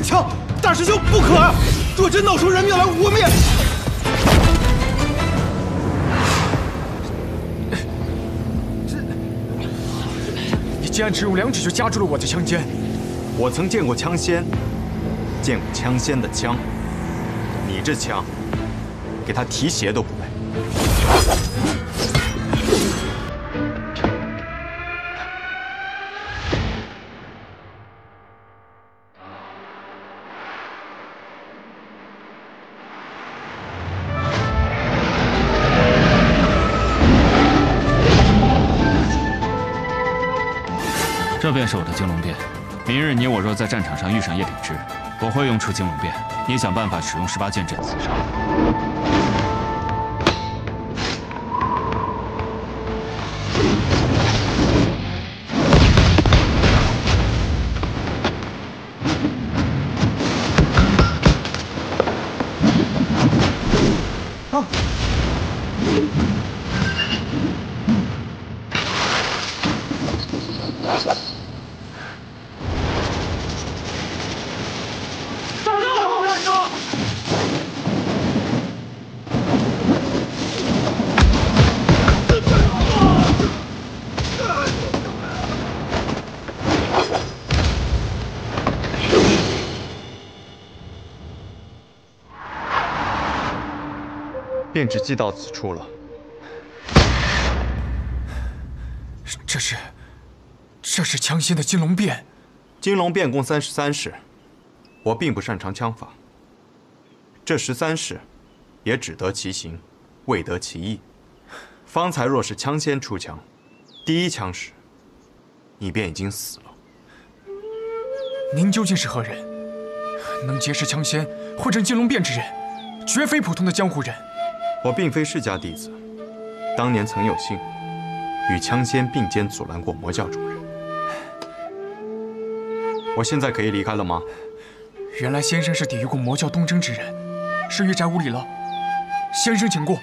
枪！大师兄不可啊！若真闹出人命来，我们也……你竟然只用2指就夹住了我的枪尖！我曾见过枪仙，见过枪仙的枪，你这枪，给他提鞋都不配。 这便是我的金龙变。明日你我若在战场上遇上叶秉之，我会用出金龙变，你想办法使用18剑阵刺杀我。 便只记到此处了。这是枪仙的金龙变。金龙变共33式，我并不擅长枪法。这13式，也只得其形，未得其意。方才若是枪仙出枪，第1枪时，你便已经死了。您究竟是何人？能结识枪仙，会阵金龙变之人，绝非普通的江湖人。 我并非世家弟子，当年曾有幸与枪仙并肩阻拦过魔教主人。我现在可以离开了吗？原来先生是抵御过魔教东征之人，是玉宅无礼了。先生请过。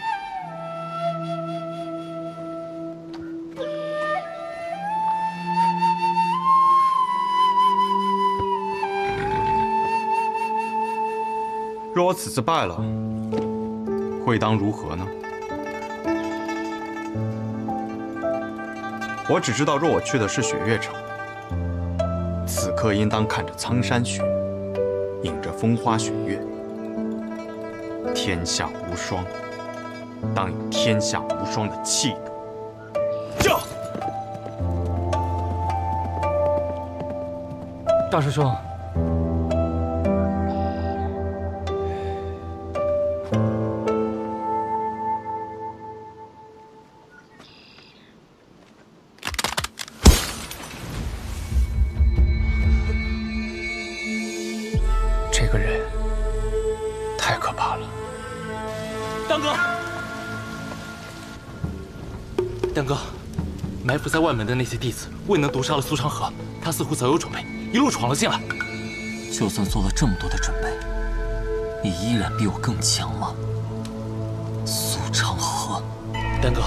若我此次败了， 会当如何呢？我只知道，若我去的是雪月城，此刻应当看着苍山雪，迎着风花雪月，天下无双，当有天下无双的气度。驾！大师兄。当哥，当哥，埋伏在外门的那些弟子未能毒杀了苏长河，他似乎早有准备，一路闯了进来。就算做了这么多的准备，你依然比我更强吗？苏长河，丹哥，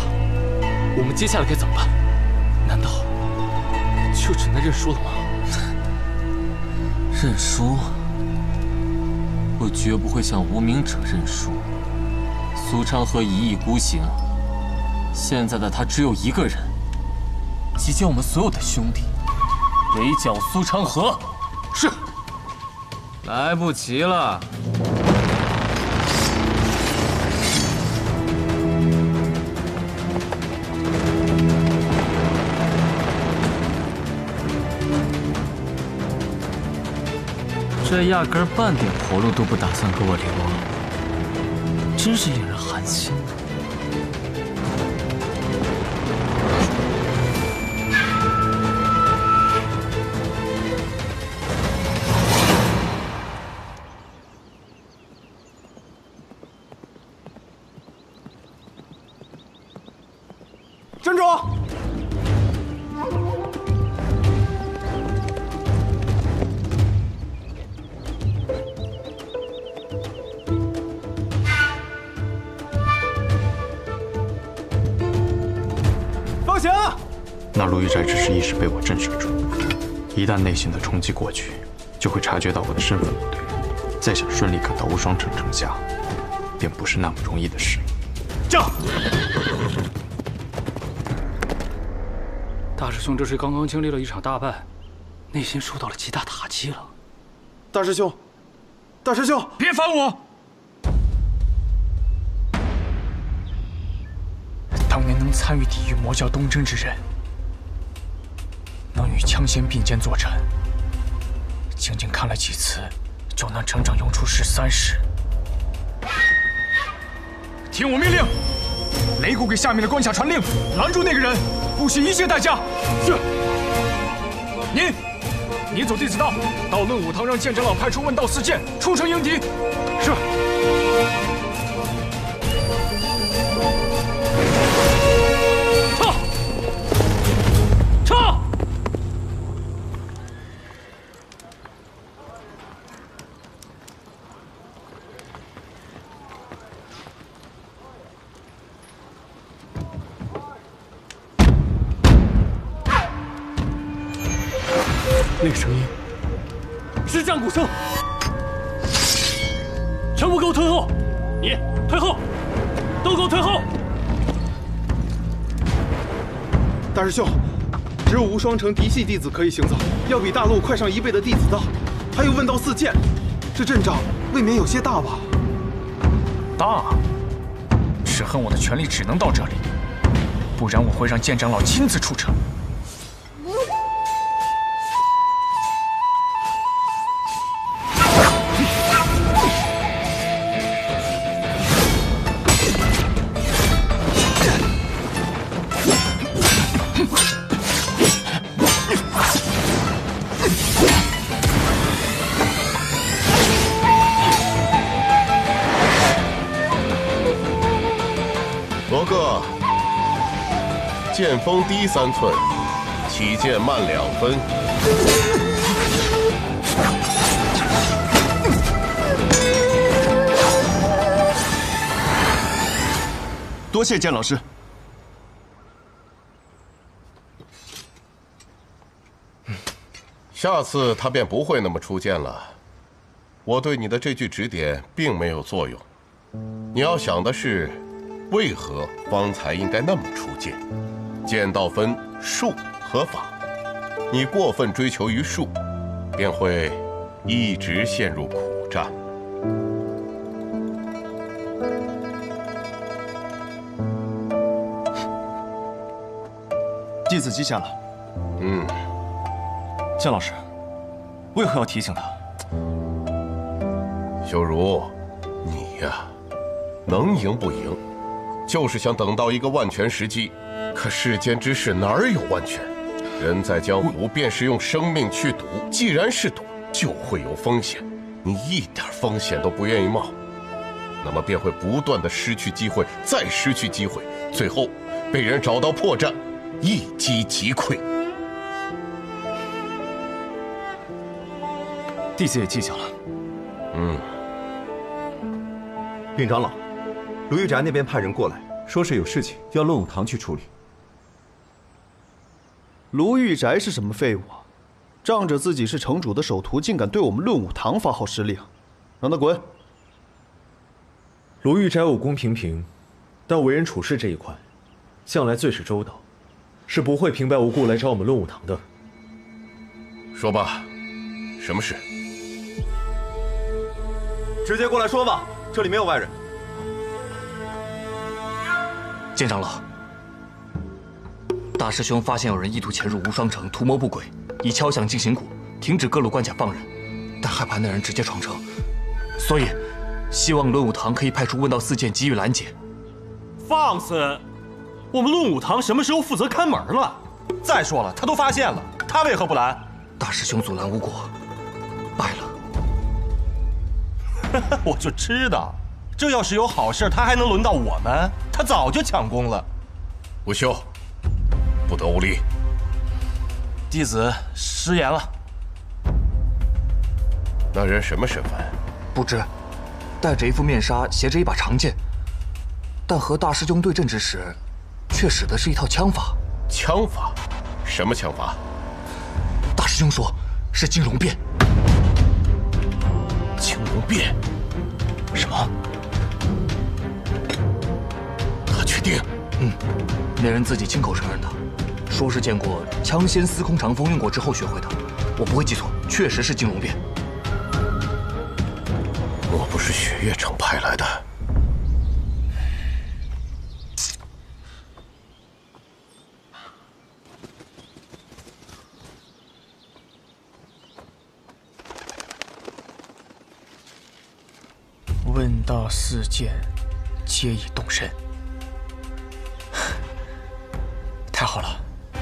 我们接下来该怎么办？难道就只能认输了吗？认输？我绝不会向无名者认输。苏长河一意孤行，现在的他只有一个人，集结我们所有的兄弟，围剿苏长河。是。来不及了。这压根儿半点活路都不打算给我留啊！真是令人寒心。站住！放下！那陆玉斋只是一时被我震慑住，一旦内心的冲击过去，就会察觉到我的身份不对，再想顺利赶到无双城城下，便不是那么容易的事。驾！大师兄这是刚刚经历了一场大败，内心受到了极大打击了。大师兄，大师兄，别烦我！当年能参与抵御魔教东征之人，能与枪仙并肩作战，仅仅看了几次，就能整整用出13式。听我命令，擂鼓给下面的关卡传令，拦住那个人，不惜一切代价。是。你走弟子道，到论武堂让剑长老派出问道4剑出城迎敌。是。撤！那个声音是战鼓声，全部给我退后！你退后，都给我退后！大师兄，只有无双城嫡系弟子可以行走，要比大陆快上1倍的弟子道，还有问道4剑，这阵仗未免有些大吧？大，只恨我的权力只能到这里，不然我会让剑长老亲自出城。罗哥，剑锋低3寸，起剑慢2分。多谢剑老师。下次他便不会那么出剑了。我对你的这句指点并没有作用。你要想的是，为何方才应该那么出剑？剑道分术和法，你过分追求于术，便会一直陷入苦战。弟子记下了。剑老师，为何要提醒他？修如，你呀，能赢不赢，就是想等到一个万全时机。可世间之事哪儿有万全？人在江湖，便是用生命去赌。既然是赌，就会有风险。你一点风险都不愿意冒，那么便会不断的失去机会，再失去机会，最后被人找到破绽，一击即溃。弟子也记下了。禀长老，卢玉宅那边派人过来，说是有事情要论武堂去处理。卢玉宅是什么废物啊？仗着自己是城主的首徒，竟敢对我们论武堂发号施令，让他滚！卢玉宅武功平平，但为人处事这一块，向来最是周到，是不会平白无故来找我们论武堂的。说吧，什么事？直接过来说吧，这里没有外人。剑长老，大师兄发现有人意图潜入无双城，图谋不轨，以敲响惊醒鼓，停止各路关卡放人，但害怕那人直接闯城，所以希望论武堂可以派出问道四剑给予拦截。放肆！我们论武堂什么时候负责看门了？再说了，他都发现了，他为何不拦？大师兄阻拦无果，败了。我就知道，这要是有好事，他还能轮到我们？他早就抢功了。吴修，不得无礼。弟子失言了。那人什么身份？不知，戴着一副面纱，携着一把长剑，但和大师兄对阵之时，却使的是一套枪法。枪法？什么枪法？大师兄说是金龙变。金龙变？什么？他确定？那人自己亲口承认的，说是见过枪仙司空长风用过之后学会的。我不会记错，确实是金龙变。莫不是雪月城派来的？问道四剑，皆已动身。太好了！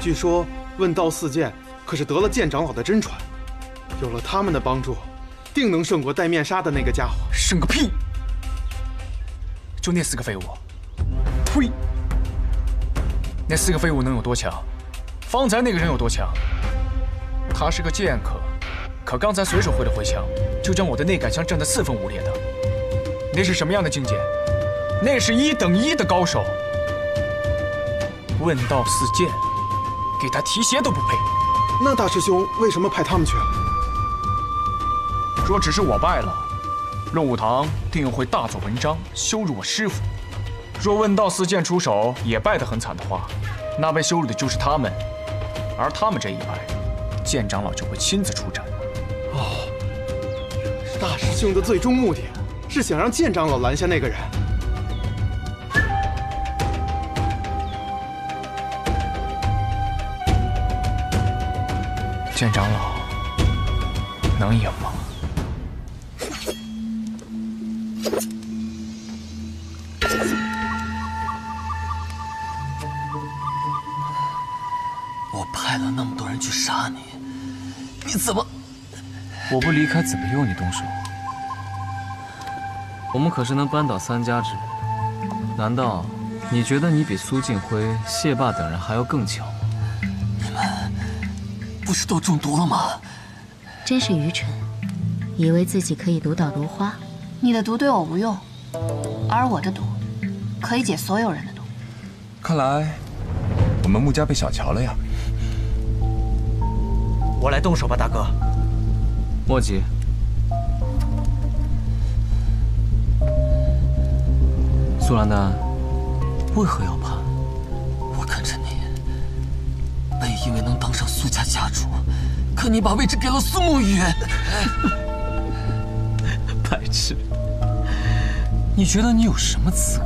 据说问道四剑可是得了剑长老的真传，有了他们的帮助，定能胜过戴面纱的那个家伙。胜个屁！就那4个废物！呸！那4个废物能有多强？方才那个人有多强？他是个剑客，可刚才随手挥了挥枪，就将我的内杆枪震得4分5裂的。那是什么样的境界？那是1等1的高手。问道四剑，给他提鞋都不配。那大师兄为什么派他们去？若只是我败了，论武堂定会大做文章，羞辱我师父。若问道四剑出手也败得很惨的话，那被羞辱的就是他们，而他们这一败，剑长老就会亲自出战。哦，大师兄的最终目的是想让剑长老拦下那个人。剑长老能赢吗？我派了那么多人去杀你，你怎么？我不离开，怎么由你动手？我们可是能扳倒3家之人，难道你觉得你比苏静辉、谢霸等人还要更强吗？你们不是都中毒了吗？真是愚蠢，以为自己可以毒倒如花。你的毒对我无用，而我的毒可以解所有人的毒。看来我们穆家被小瞧了呀。我来动手吧，大哥。莫急。苏兰丹，为何要叛？我跟着你，本以为能当上苏家家主，可你把位置给了苏沐雨。白痴！你觉得你有什么资格，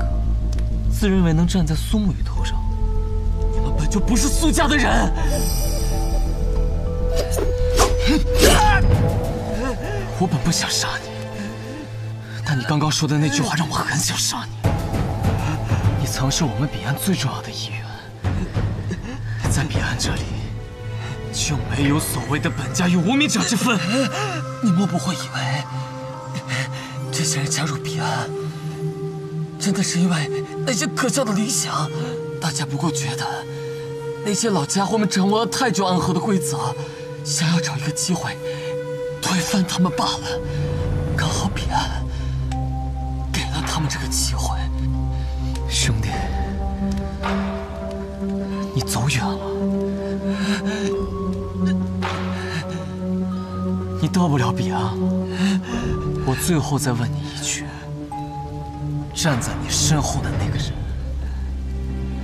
自认为能站在苏沐雨头上？你们本就不是苏家的人。我本不想杀你，但你刚刚说的那句话让我很想杀你。你曾是我们彼岸最重要的一员，在彼岸这里就没有所谓的本家与无名者之分。你莫不会以为这些人加入彼岸真的是因为那些可笑的理想，大家不过觉得那些老家伙们掌握了太久暗河的规则，想要找一个机会推翻他们罢了。刚好彼岸给了他们这个机会。兄弟，你走远了，你到不了彼岸了。我最后再问你一句，站在你身后的那个人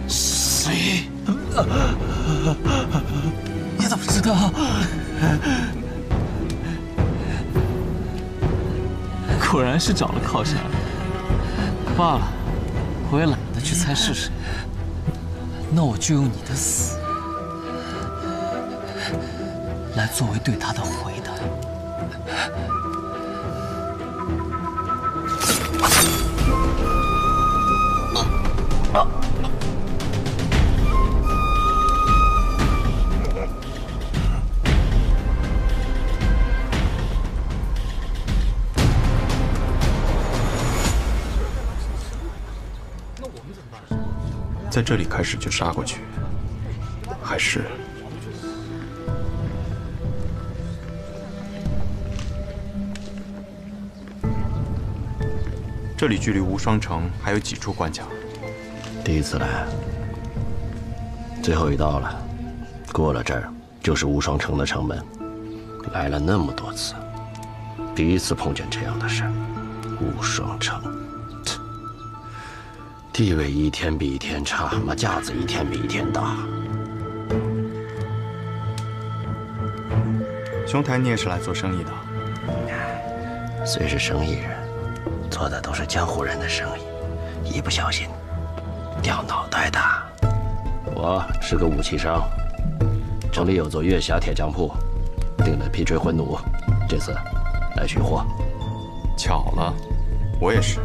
是谁？你怎么知道？果然是找了靠山。罢了，我也懒得去猜是谁。那我就用你的死来作为对他的回答。在这里开始就杀过去，还是这里距离无双城还有几处关卡？第一次来，最后一道了，过了这儿就是无双城的城门。来了那么多次，第一次碰见这样的事儿。无双城，地位一天比一天差，妈架子一天比一天大。兄台，你也是来做生意的？虽是生意人，做的都是江湖人的生意，一不小心掉脑袋的。我是个武器商，城里有座月霞铁匠铺，订了皮锤魂弩，这次来取货。巧了，我也是。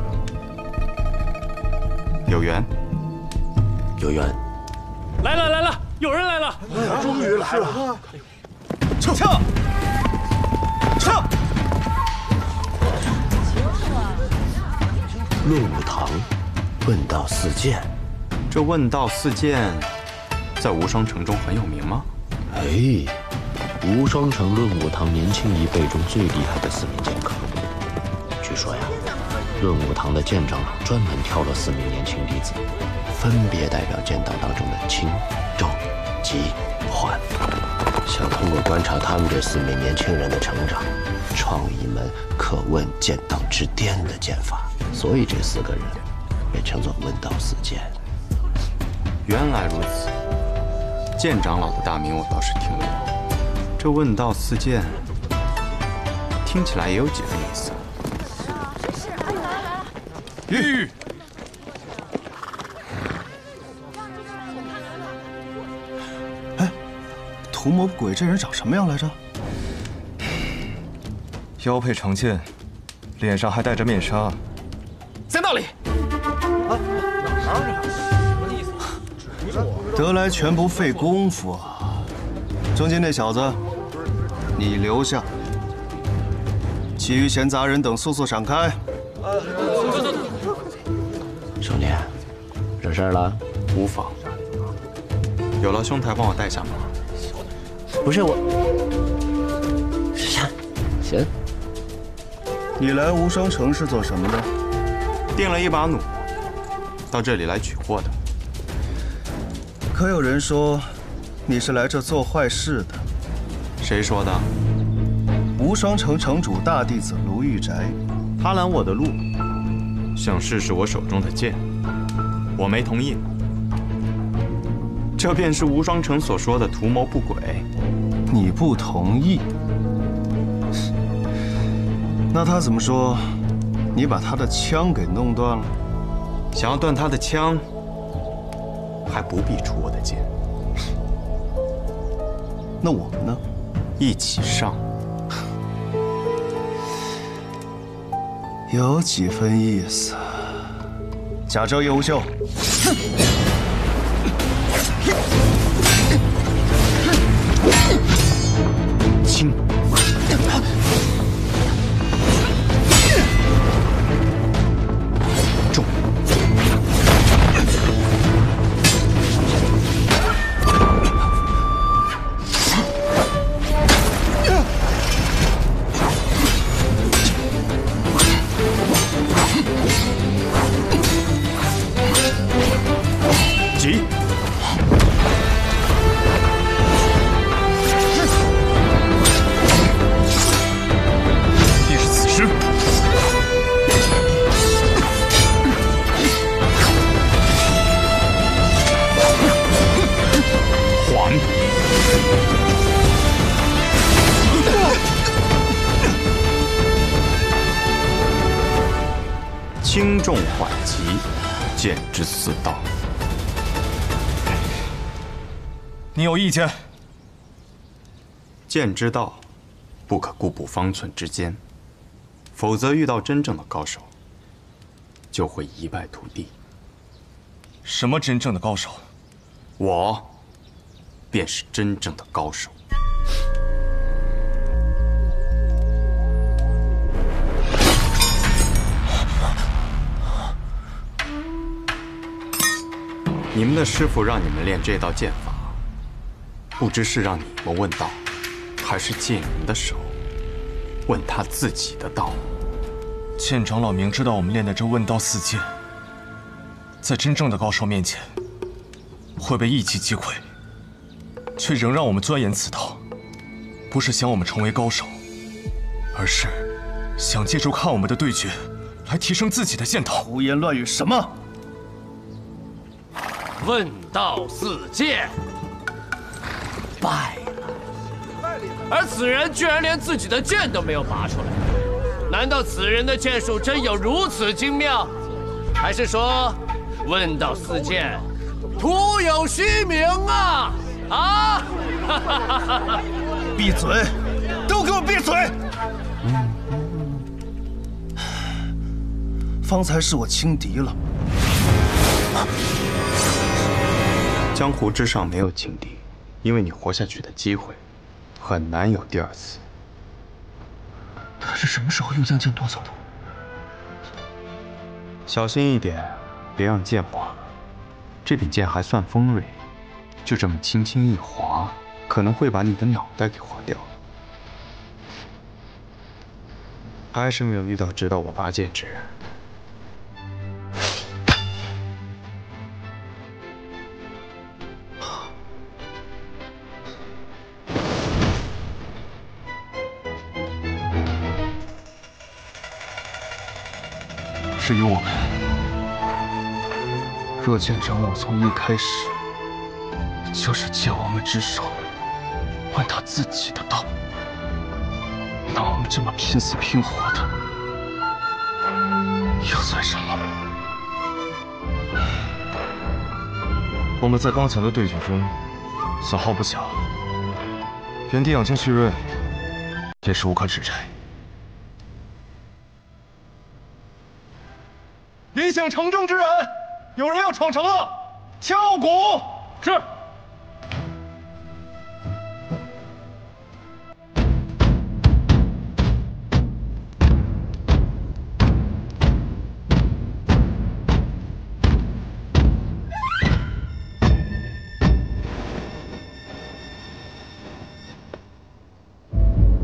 有缘，有缘。来了来了，有人来了！终于来了！撤！论武堂，问道四剑。这问道四剑，在无双城中很有名吗？哎，无双城论武堂年轻一辈中最厉害的4名剑客。据说呀，论武堂的剑长老专门挑了4名年轻弟子，分别代表剑道当中的轻、重、急、缓，想通过观察他们这4名年轻人的成长，创一门可问剑道之巅的剑法。所以这4个人被称作问道四剑。原来如此，剑长老的大名我倒是听过，这问道四剑听起来也有几分意思。玉，哎，图谋不轨这人长什么样来着？腰佩长剑，脸上还戴着面纱。在那里。得来全不费功夫啊！中间那小子，你留下，其余闲杂人等速速闪开。兄弟，惹事儿了？无妨。有劳兄台帮我带下马。不是我。行。你来无双城是做什么的？订了一把弩，到这里来取货的。可有人说你是来这做坏事的？谁说的？无双城城主大弟子卢玉宅，他拦我的路，想试试我手中的剑，我没同意。这便是无双城所说的图谋不轨。你不同意？那他怎么说？你把他的枪给弄断了？想要断他的枪，还不必出我的剑。那我们呢？一起上。有几分意思。贾州叶无秀。轻。重。重缓急，剑之四道。你有意见？剑之道，不可固步方寸之间，否则遇到真正的高手，就会一败涂地。什么真正的高手？我，便是真正的高手。你们的师傅让你们练这道剑法，不知是让你们问道，还是借你们的手问他自己的道。剑长老明知道我们练的这问道四剑，在真正的高手面前会被一击击溃，却仍让我们钻研此道，不是想我们成为高手，而是想借助看我们的对决来提升自己的剑道。胡言乱语什么？问道四剑败了，而此人居然连自己的剑都没有拔出来，难道此人的剑术真有如此精妙？还是说问道四剑徒有虚名啊？啊！闭嘴！都给我闭嘴！方才是我轻敌了。江湖之上没有轻敌，因为你活下去的机会很难有第二次。他是什么时候又将剑夺走的？小心一点，别让剑划了。这柄剑还算锋锐，就这么轻轻一划，可能会把你的脑袋给划掉。还是没有遇到知道我拔剑之人。至于我们，若剑长老从一开始就是借我们之手问他自己的道，那我们这么拼死拼活的，又算什么？我们在刚才的对决中损耗不小，原地养精蓄锐也是无可指摘。李想城中之人，有人要闯城了，敲鼓。是。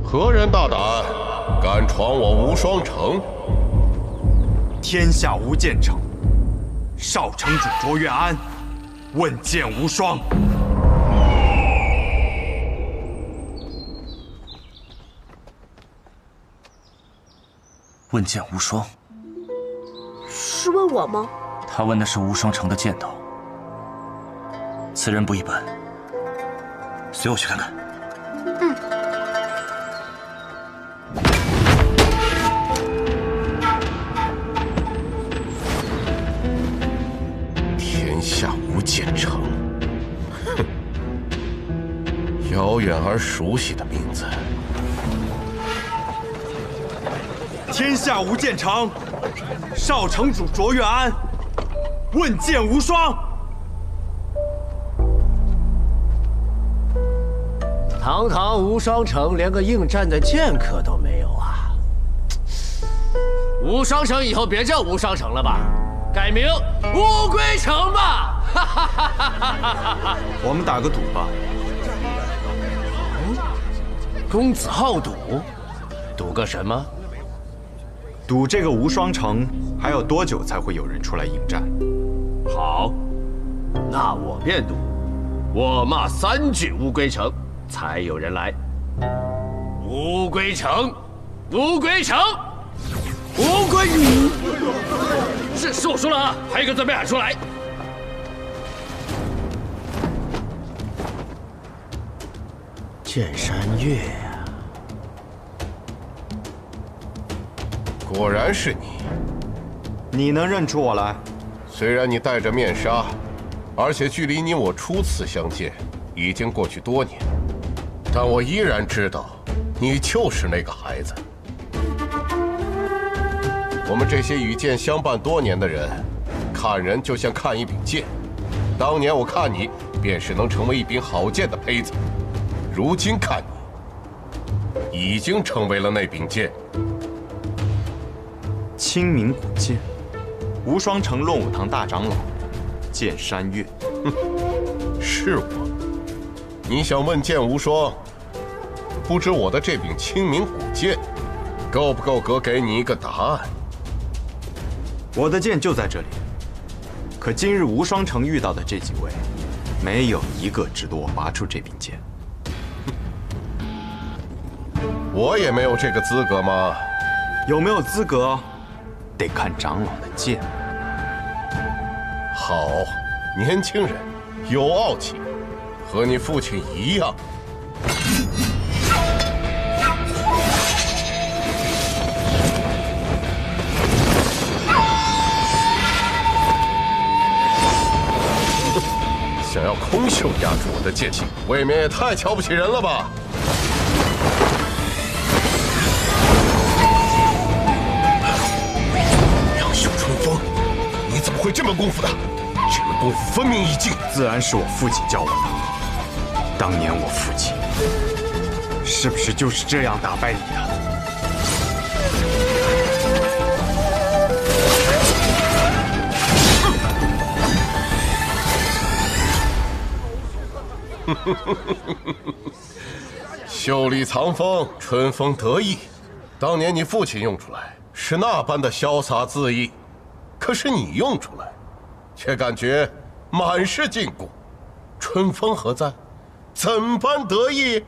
何人大胆，敢闯我无双城？天下无剑城，少城主卓越安，问剑无双。问剑无双，是问我吗？他问的是无双城的剑道。此人不一般，随我去看看。天下无剑城，哼，遥远而熟悉的名字。天下无剑城，少城主卓越安，问剑无双。堂堂无双城，连个应战的剑客都没有啊！无双城以后别叫无双城了吧，改名乌龟城吧！我们打个赌吧。公子好赌，赌个什么？赌这个无双城还要多久才会有人出来应战？好，那我便赌，我骂3句乌龟城，才有人来。乌龟城，乌龟城，乌龟。是我输了啊！还有一个字没喊出来。剑山月呀，果然是你。你能认出我来？虽然你戴着面纱，而且距离你我初次相见已经过去多年，但我依然知道，你就是那个孩子。我们这些与剑相伴多年的人，看人就像看一柄剑。当年我看你，便是能成为一柄好剑的胚子；如今看你，已经成为了那柄剑。清明古剑，无双城论武堂大长老，剑山月。是我。你想问剑无双，不知我的这柄清明古剑，够不够格给你一个答案？我的剑就在这里，可今日无双城遇到的这几位，没有一个值得我拔出这柄剑。我也没有这个资格吗？有没有资格，得看长老的剑。好，年轻人，有傲气，和你父亲一样。想要空手压住我的剑气，未免也太瞧不起人了吧！杨秀春风，你怎么会这门功夫的？这门功夫分明已尽。自然是我父亲教我的。当年我父亲是不是就是这样打败你的？袖里藏锋，春风得意。当年你父亲用出来是那般的潇洒恣意，可是你用出来，却感觉满是禁锢。春风何在？怎般得意？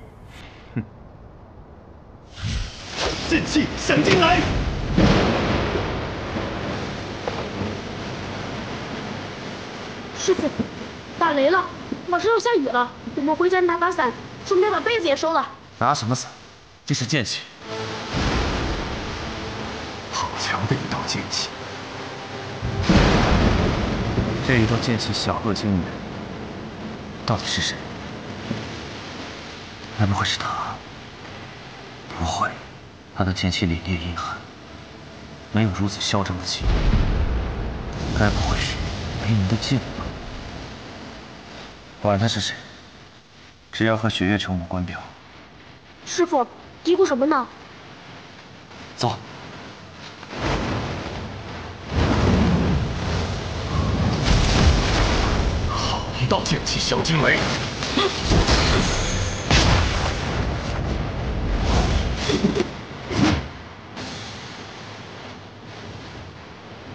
哼！剑气响进来！师傅，打雷了，马上要下雨了，我们回家拿把伞，顺便把被子也收了。拿什么伞？这是剑气。好强的一道剑气！这一道剑气晓恶惊人，到底是谁？难不会是他？不会，他的剑气凛冽阴寒，没有如此嚣张的气度。该不会是没人的剑吧？管他是谁，只要和雪月城无关便好。师傅，嘀咕什么呢？走。好一道剑气响惊雷！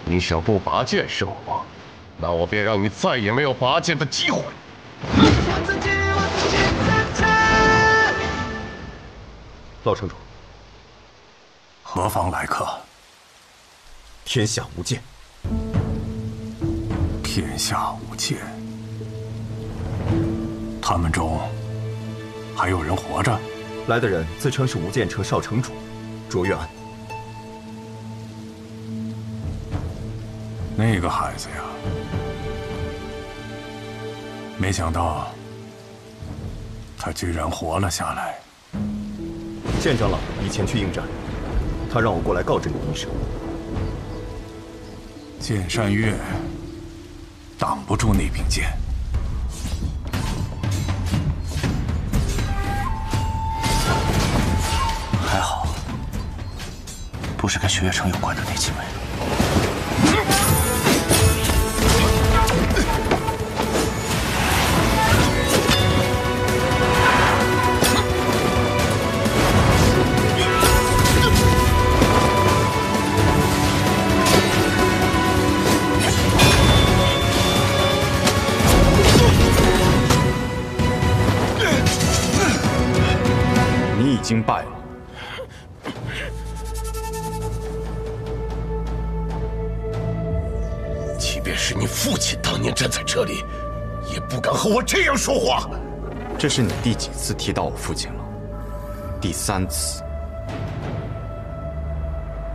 你想不拔剑胜我，那我便让你再也没有拔剑的机会。老城主，何方来客？天下无剑。天下无剑。他们中还有人活着？来的人自称是无剑城少城主卓越安。那个孩子呀，没想到他居然活了下来。剑长老已前去应战，他让我过来告知你一声。剑山月挡不住那柄剑。还好，不是跟雪月城有关的那几位。你已经败了。即便是你父亲当年站在这里，也不敢和我这样说话。这是你第几次提到我父亲了？第3次。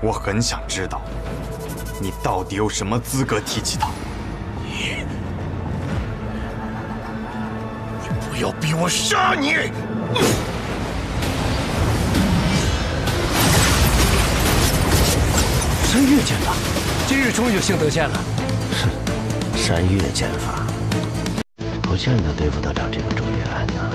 我很想知道，你到底有什么资格提起他？你不要逼我杀你！山岳剑法，今日终于有幸得见了。哼，山岳剑法，不见得对付得了这个周月安呐。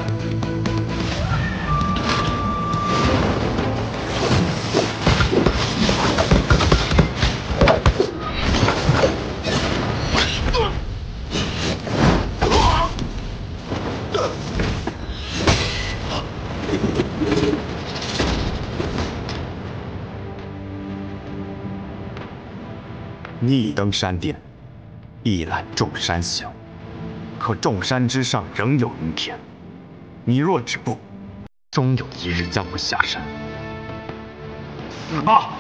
逆登山巅，一览众山小。可众山之上仍有阴天，你若止步，终有一日将会下山。死吧！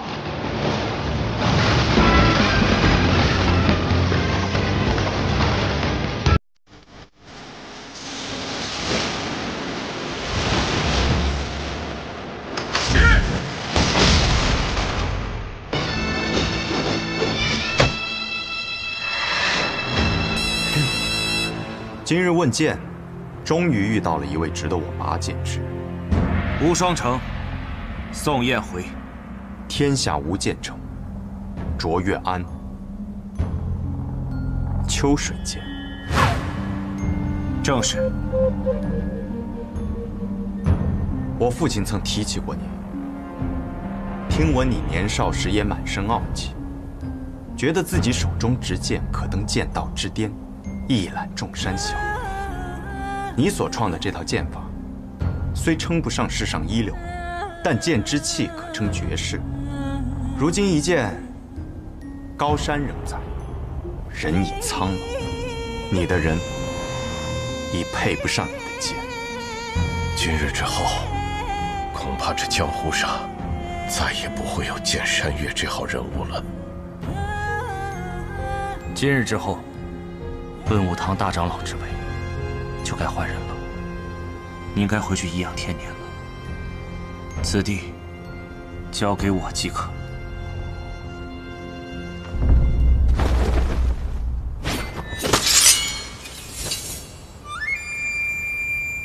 今日问剑，终于遇到了一位值得我拔剑之人。无双城，宋燕回。天下无剑城，卓越安。秋水剑。正是。我父亲曾提起过你，听闻你年少时也满身傲气，觉得自己手中执剑可登剑道之巅。一览众山小。你所创的这套剑法，虽称不上世上一流，但剑之气可称绝世。如今一剑，高山仍在，人已苍老，你的人已配不上你的剑。今日之后，恐怕这江湖上再也不会有剑山岳这号人物了。今日之后，论武堂大长老之位就该换人了，你应该回去颐养天年了。此地交给我即可。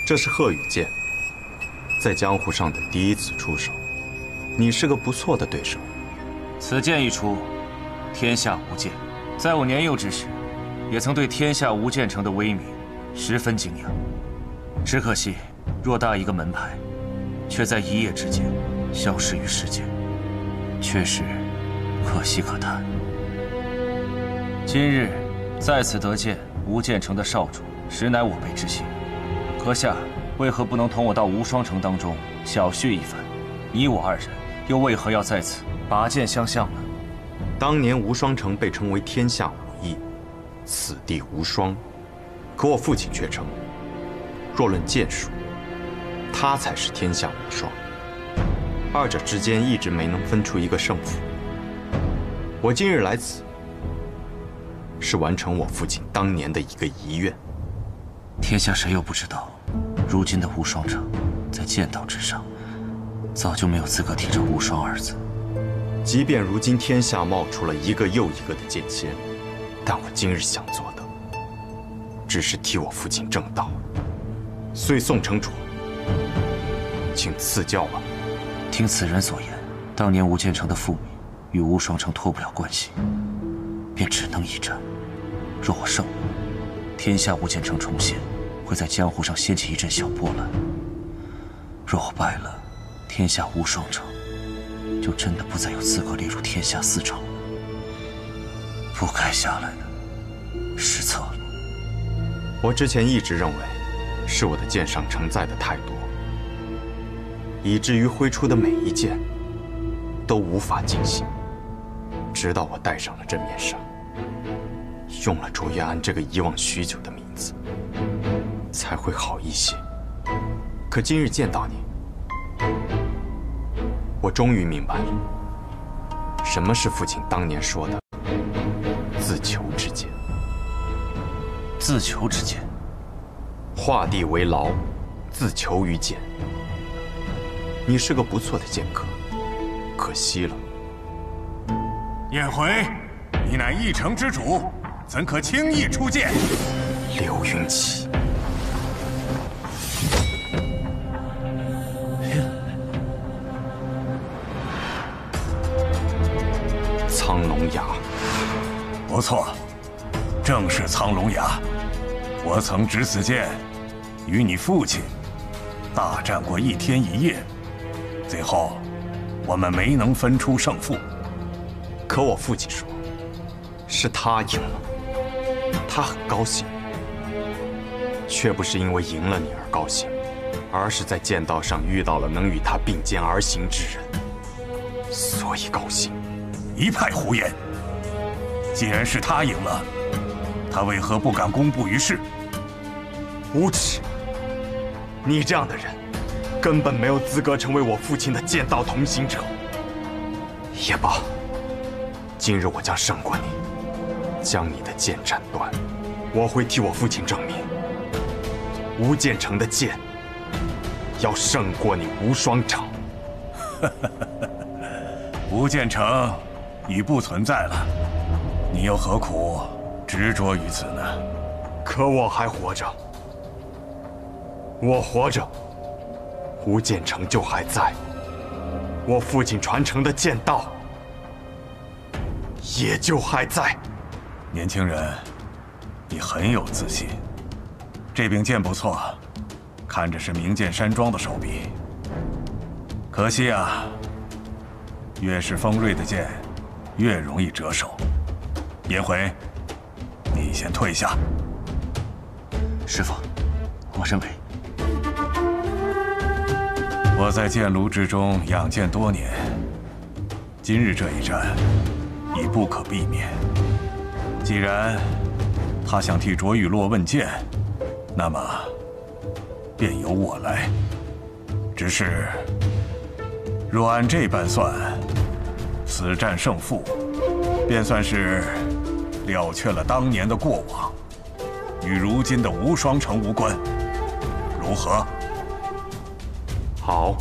这是鹤羽剑，在江湖上的第一次出手，你是个不错的对手。此剑一出，天下无剑。在我年幼之时，也曾对天下无剑城的威名十分敬仰。只可惜，偌大一个门派，却在一夜之间消失于世间，确实可惜可叹。今日在此得见无剑城的少主，实乃我辈之幸。阁下为何不能同我到无双城当中小叙一番？你我二人又为何要在此拔剑相向呢？当年无双城被称为天下武艺，此地无双。可我父亲却称，若论剑术，他才是天下无双。二者之间一直没能分出一个胜负。我今日来此，是完成我父亲当年的一个遗愿。天下谁又不知道，如今的无双城在剑道之上，早就没有资格提这无双二字。即便如今天下冒出了一个又一个的剑仙，但我今日想做的，只是替我父亲正道。虽宋城主，请赐教吧。听此人所言，当年无剑城的覆灭与无双城脱不了关系，便只能一战。若我胜了，天下无剑城重现，会在江湖上掀起一阵小波澜；若我败了，天下无双城就真的不再有资格列入天下四城了。不该下来的，失策了。我之前一直认为，是我的剑上承载的太多，以至于挥出的每一剑都无法尽兴。直到我戴上了这面纱，用了卓越安这个遗忘许久的名字，才会好一些。可今日见到你，我终于明白了，什么是父亲当年说的自求之剑。自求之剑，画地为牢，自求于剑。你是个不错的剑客，可惜了。燕回，你乃一城之主，怎可轻易出剑？刘云奇，苍龙崖，不错，正是苍龙崖。我曾执此剑，与你父亲大战过1天1夜，最后我们没能分出胜负。可我父亲说，是他赢了，他很高兴，却不是因为赢了你而高兴，而是在剑道上遇到了能与他并肩而行之人，所以高兴。一派胡言！既然是他赢了，他为何不敢公布于世？无耻！你这样的人，根本没有资格成为我父亲的剑道同行者。也罢，今日我将胜过你，将你的剑斩断。我会替我父亲证明，吴建成的剑要胜过你吴双成。吴建成已不存在了，你又何苦执着于此呢？可我还活着，我活着，吴建成就还在，我父亲传承的剑道也就还在。年轻人，你很有自信。这柄剑不错，看着是名剑山庄的手笔。可惜啊，越是锋锐的剑，越容易折手。颜回，你先退下。师父，我认为，我在剑炉之中养剑多年，今日这一战已不可避免。既然他想替卓玉洛问剑，那么便由我来。只是若按这般算，此战胜负便算是了却了当年的过往，与如今的无双城无关，如何？好。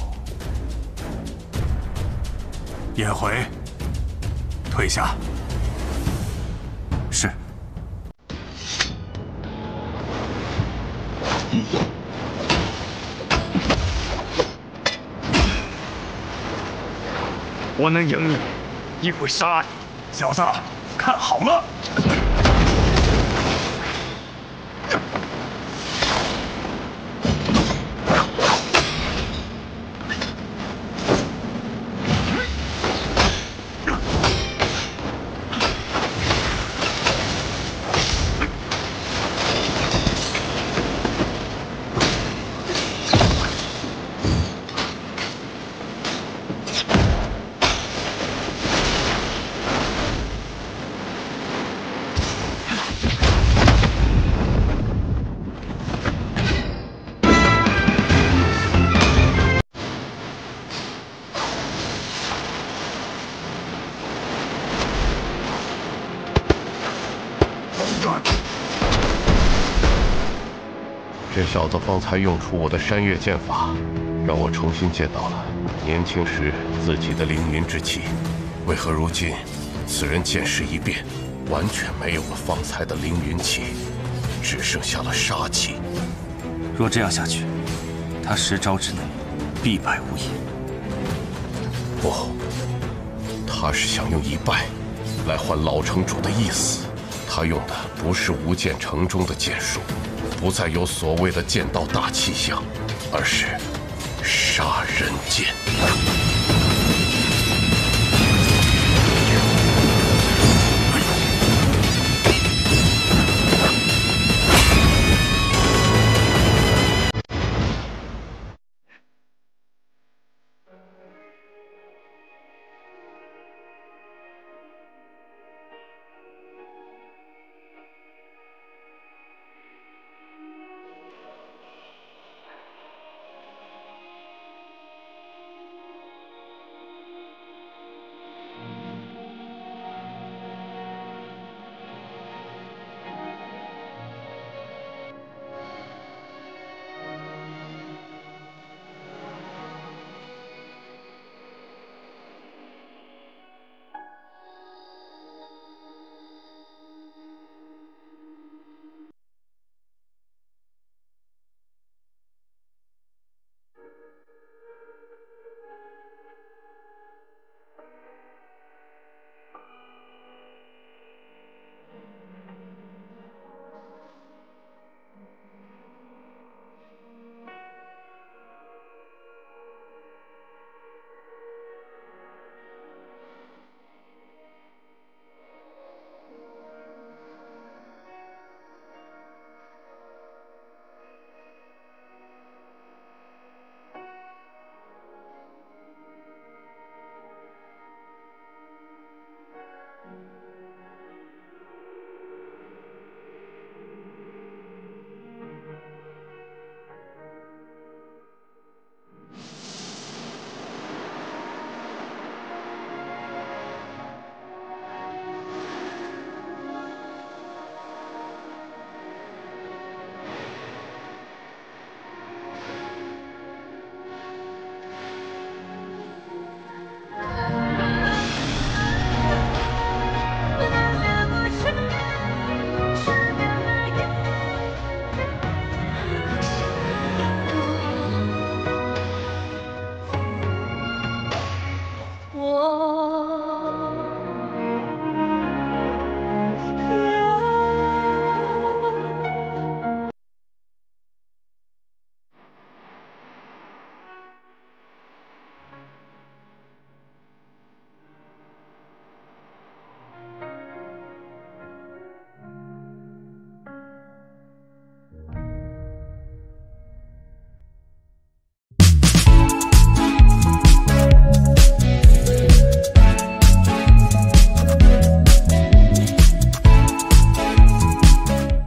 颜回，退下。是。我能赢你，亦会杀你。小子，看好了！这小子方才用出我的山岳剑法，让我重新见到了年轻时自己的凌云之气。为何如今此人剑势一变，完全没有了方才的凌云气，只剩下了杀气？若这样下去，他10招之内必败无疑。不，他是想用一败来换老城主的意思。他用的不是吴剑城中的剑术，不再有所谓的剑道大气象，而是杀人剑。